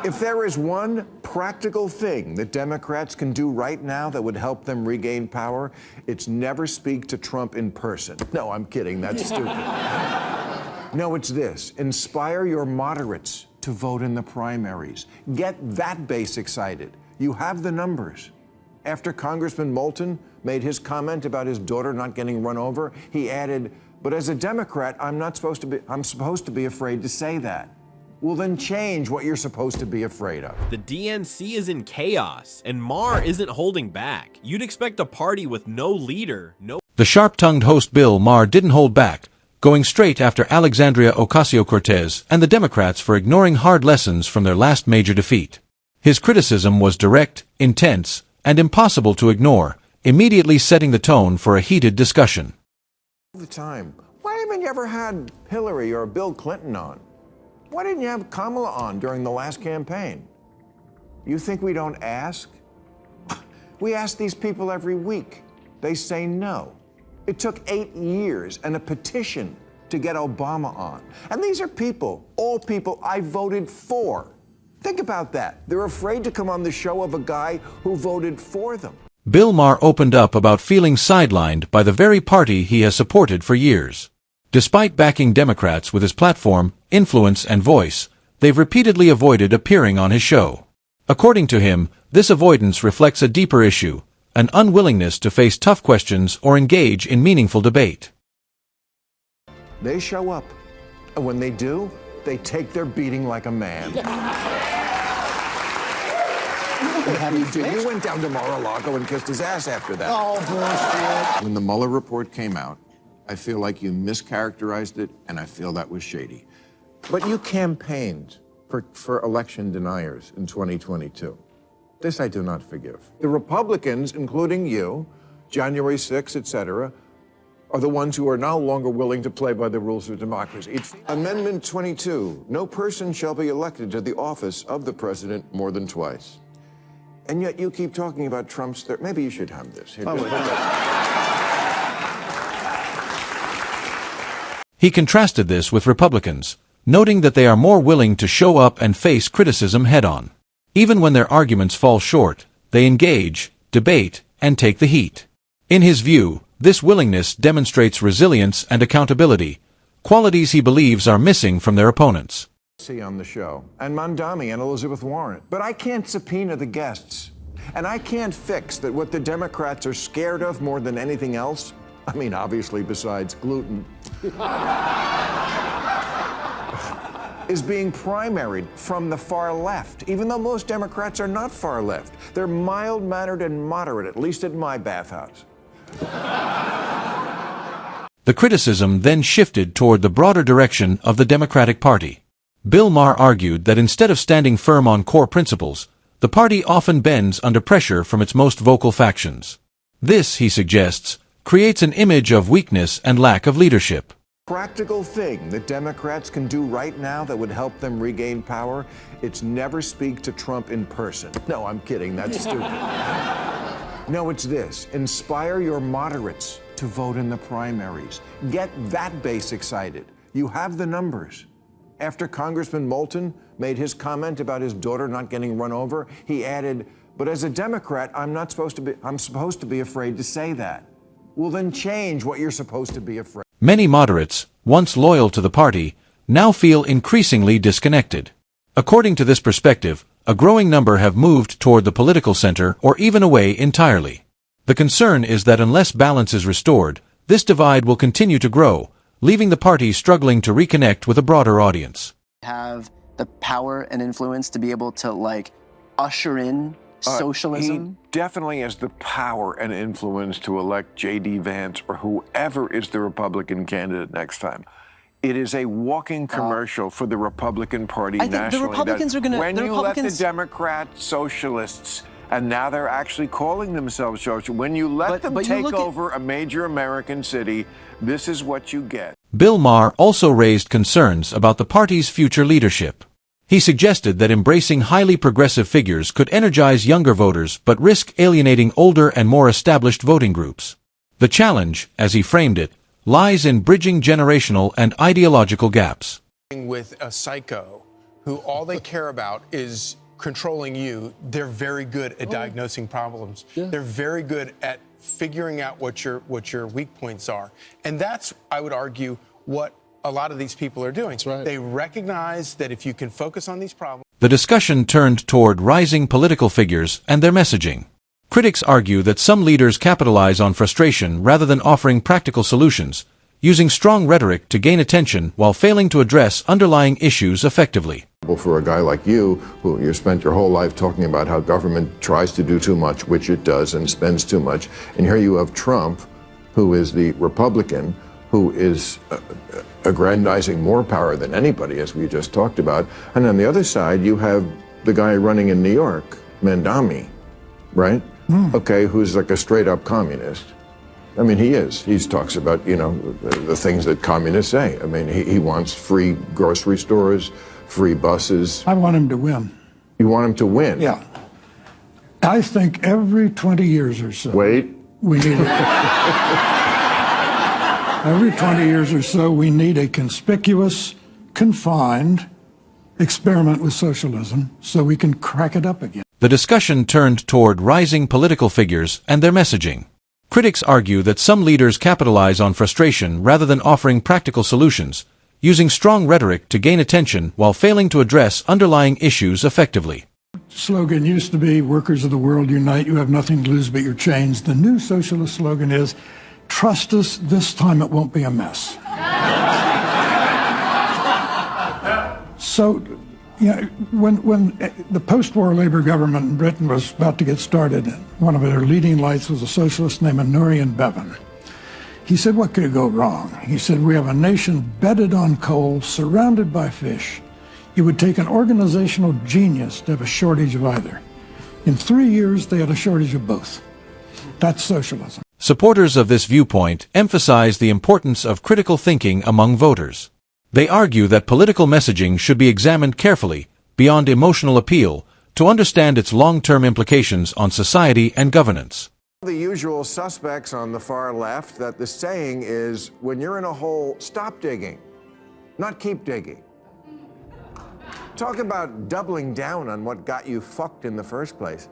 If there is one practical thing that Democrats can do right now that would help them regain power, it's never speak to Trump in person. No, I'm kidding. That's stupid. No, it's this. Inspire your moderates to vote in the primaries. Get that base excited. You have the numbers. After Congressman Moulton made his comment about his daughter not getting run over, he added, "But as a Democrat, I'm supposed to be afraid to say that." Well, then change what you're supposed to be afraid of. The DNC is in chaos, and Maher isn't holding back. You'd expect a party with no leader, The sharp-tongued host Bill Maher didn't hold back, going straight after Alexandria Ocasio-Cortez and the Democrats for ignoring hard lessons from their last major defeat. His criticism was direct, intense, and impossible to ignore, immediately setting the tone for a heated discussion. All the time. Why haven't you ever had Hillary or Bill Clinton on? Why didn't you have Kamala on during the last campaign? You think we don't ask? We ask these people every week. They say no. It took 8 years and a petition to get Obama on. And these are people, all people I voted for. Think about that. They're afraid to come on the show of a guy who voted for them. Bill Maher opened up about feeling sidelined by the very party he has supported for years. Despite backing Democrats with his platform, influence, and voice, they've repeatedly avoided appearing on his show. According to him, this avoidance reflects a deeper issue, an unwillingness to face tough questions or engage in meaningful debate. They show up, and when they do, they take their beating like a man. You went down to Mar-a-Lago and kissed his ass after that. Oh, bullshit. When the Mueller report came out, I feel like you mischaracterized it, and I feel that was shady. But you campaigned for election deniers in 2022. This I do not forgive. The Republicans, including you, January 6th, etc., are the ones who are no longer willing to play by the rules of democracy. Amendment 22, no person shall be elected to the office of the president more than twice. And yet you keep talking about Trump's, maybe you should have this. Here, He contrasted this with Republicans, noting that they are more willing to show up and face criticism head-on. Even when their arguments fall short, they engage, debate, and take the heat. In his view, this willingness demonstrates resilience and accountability, qualities he believes are missing from their opponents. On the show, and Mondami and Elizabeth Warren. But I can't subpoena the guests. And I can't fix that what the Democrats are scared of more than anything else, I mean, obviously besides gluten, is being primaried from the far left, even though most Democrats are not far left. They're mild-mannered and moderate, at least at my bathhouse. The criticism then shifted toward the broader direction of the Democratic Party. Bill Maher argued that instead of standing firm on core principles, the party often bends under pressure from its most vocal factions. This, he suggests, creates an image of weakness and lack of leadership. Practical thing that Democrats can do right now that would help them regain power, it's never speak to Trump in person. No, I'm kidding. That's stupid. No, it's this. Inspire your moderates to vote in the primaries. Get that base excited. You have the numbers. After Congressman Moulton made his comment about his daughter not getting run over, he added, "But as a Democrat, I'm supposed to be afraid to say that." Well, then change what you're supposed to be afraid. Many moderates, once loyal to the party, now feel increasingly disconnected. According to this perspective, a growing number have moved toward the political center or even away entirely. The concern is that unless balance is restored, this divide will continue to grow, leaving the party struggling to reconnect with a broader audience. Have the power and influence to be able to, usher in socialism? He definitely has the power and influence to elect J.D. Vance or whoever is the Republican candidate next time. It is a walking commercial for the Republican Party I think nationally. the Republicans are going to... When you let the Democrat socialists, and now they're actually calling themselves socialists, when you let them take over a major American city, this is what you get. Bill Maher also raised concerns about the party's future leadership. He suggested that embracing highly progressive figures could energize younger voters but risk alienating older and more established voting groups. The challenge, as he framed it, lies in bridging generational and ideological gaps. With a psycho who all they care about is controlling you, they're very good at diagnosing problems. Yeah. They're very good at figuring out what your weak points are. And that's, I would argue, what a lot of these people are doing. That's right. They recognize that if you can focus on these problems. The discussion turned toward rising political figures and their messaging. Critics argue that some leaders capitalize on frustration rather than offering practical solutions, using strong rhetoric to gain attention while failing to address underlying issues effectively. For a guy like you, who you spent your whole life talking about how government tries to do too much, which it does, and spends too much, and here you have Trump, who is the Republican, who is aggrandizing more power than anybody, as we just talked about, and on the other side, you have the guy running in New York, Mandami, right? Okay, who's like a straight-up communist. I mean, he is. He talks about, you know, the things that communists say. I mean, he wants free grocery stores, free buses. I want him to win. You want him to win? Yeah. I think every 20 years or so. Wait. We need every 20 years or so, we need a conspicuous, confined experiment with socialism so we can crack it up again. The discussion turned toward rising political figures and their messaging. Critics argue that some leaders capitalize on frustration rather than offering practical solutions, using strong rhetoric to gain attention while failing to address underlying issues effectively. Slogan used to be, workers of the world unite, you have nothing to lose but your chains. The new socialist slogan is, trust us, this time it won't be a mess. So, you know, when the post-war Labour government in Britain was about to get started, one of their leading lights was a socialist named Nurian Bevan. He said, what could go wrong? He said, we have a nation bedded on coal, surrounded by fish. It would take an organizational genius to have a shortage of either. In 3 years, they had a shortage of both. That's socialism. Supporters of this viewpoint emphasize the importance of critical thinking among voters. They argue that political messaging should be examined carefully, beyond emotional appeal, to understand its long-term implications on society and governance. The usual suspects on the far left that the saying is, when you're in a hole, stop digging, not keep digging. Talk about doubling down on what got you fucked in the first place.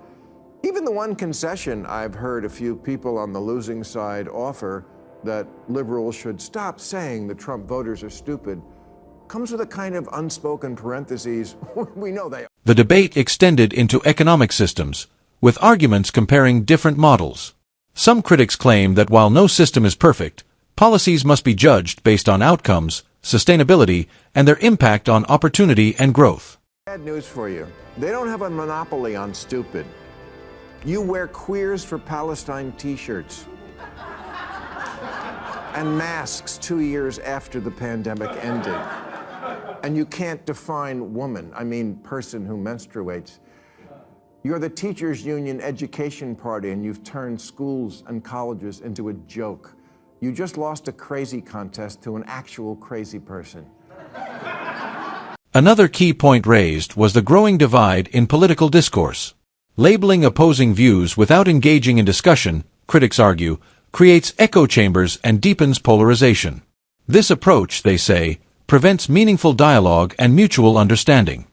Even the one concession I've heard a few people on the losing side offer, that liberals should stop saying the Trump voters are stupid, comes with a kind of unspoken parentheses, we know they are. The debate extended into economic systems, with arguments comparing different models. Some critics claim that while no system is perfect, policies must be judged based on outcomes, sustainability, and their impact on opportunity and growth. Bad news for you. They don't have a monopoly on stupid. You wear Queers for Palestine t-shirts and masks 2 years after the pandemic ended. And you can't define woman, I mean person who menstruates. You're the teachers' union education party, and you've turned schools and colleges into a joke. You just lost a crazy contest to an actual crazy person. Another key point raised was the growing divide in political discourse. Labeling opposing views without engaging in discussion, critics argue, creates echo chambers and deepens polarization. This approach, they say, prevents meaningful dialogue and mutual understanding.